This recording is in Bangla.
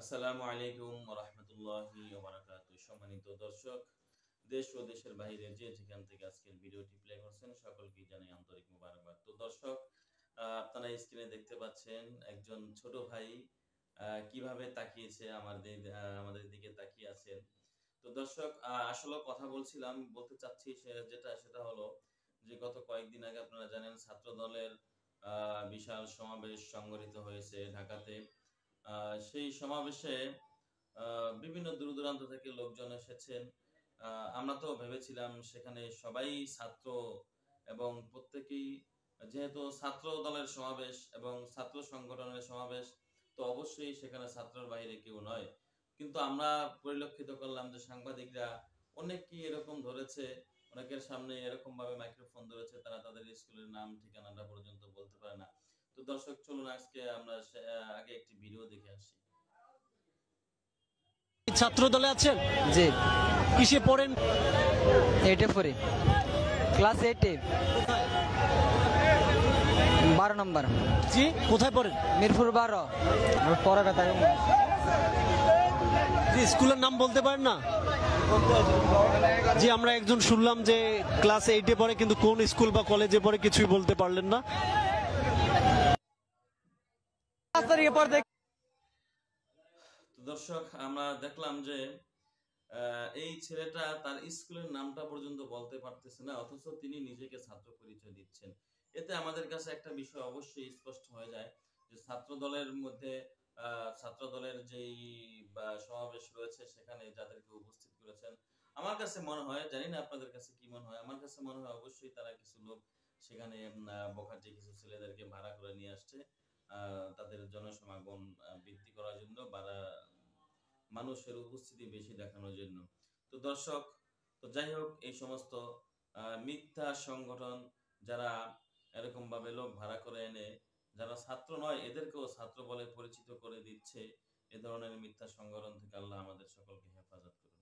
আসসালামু আলাইকুম ওয়া রাহমাতুল্লাহি ওয়া বারাকাতুহু। সম্মানিত দর্শক, দেশ ও দেশের বাইরে যে যেখান থেকে আজকের ভিডিওটি প্লে করছেন সকলকে জানাই আন্তরিক মোবারকবাদ। তো দর্শক, আপনারা স্ক্রিনে দেখতে পাচ্ছেন একজন ছোট ভাই কিভাবে তাকিয়েছে আমাদের দিকে তাকিয়ে আছেন। তো দর্শক, আসলে কথা বলতে চাচ্ছি সেটা হলো যে গত কয়েকদিন আগে আপনারা জানেন ছাত্র দলের বিশাল সমাবেশ সংগঠিত হয়েছে ঢাকাতে। সেই সমাবেশে বিভিন্ন দূর-দূরান্ত থেকে লোকজন এসেছেন। আমরা তো ভেবেছিলাম সেখানে সবাই ছাত্র এবং প্রত্যেকেই, যেহেতু ছাত্র দলের সমাবেশ এবং ছাত্র সংগঠনের সমাবেশ, তো অবশ্যই সেখানে ছাত্রের বাইরে কেউ নয়। কিন্তু আমরা পরিলক্ষিত করলাম যে সাংবাদিকরা অনেককেই এরকম ধরেছে, অনেকের সামনে এরকম ভাবে মাইক্রোফোন ধরেছে, তারা তাদের স্কুলের নাম ঠিকানাটা পর্যন্ত বলতে পারে না। তো দর্শক, চলুন আজকে আমরা আগে একটি ভিডিও দেখে আসি। ছাত্র দলে আছেন? জি। কিসে পড়েন? 8 পড়ি, ক্লাস 8 12 নম্বর। জি, কোথায় পড়েন? মিরপুর 12। পড়া কথা জি, স্কুলের নাম বলতে পারেন না? জি, আমরা একজন শুনলাম যে ক্লাস 8 পড়ে, কিন্তু কোন স্কুল বা কলেজে পড়ে কিছুই বলতে পারলেন না। তো দর্শক, আমরা দেখলাম যে এই ছেলেটা তার স্কুলের নামটা পর্যন্ত বলতে পারতেছে না, অথচ তিনি নিজেকে ছাত্র পরিচয় দিচ্ছেন। এতে আমাদের কাছে একটা বিষয় অবশ্যই স্পষ্ট হয়ে যায় যে ছাত্র দলের মধ্যে ছাত্র দলের যেই সমাবেশ রয়েছে সেখানে যাদেরকে উপস্থিত করেছেন, আমার কাছে মনে হয়, জানি না আপনাদের কাছে কি মনে হয়, আমার কাছে মনে হয় অবশ্যই তারা কিছু লোক সেখানে বখাটে কিছু ছেলেদেরকে ভাড়া করে নিয়ে আসছে তাদের জনসমাগম বৃদ্ধি করার জন্য বা মানুষের উপস্থিতি বেশি দেখানোর জন্য। তো দর্শক, তো যাই হোক, এই সমস্ত মিথ্যা সংগঠন যারা এরকম ভাবে লোক ভাড়া করে এনে যারা ছাত্র নয় এদেরকেও ছাত্র বলে পরিচিত করে দিচ্ছে, এ ধরনের মিথ্যা সংগঠন থেকে আল্লাহ আমাদের সকলকে হেফাজত করুন।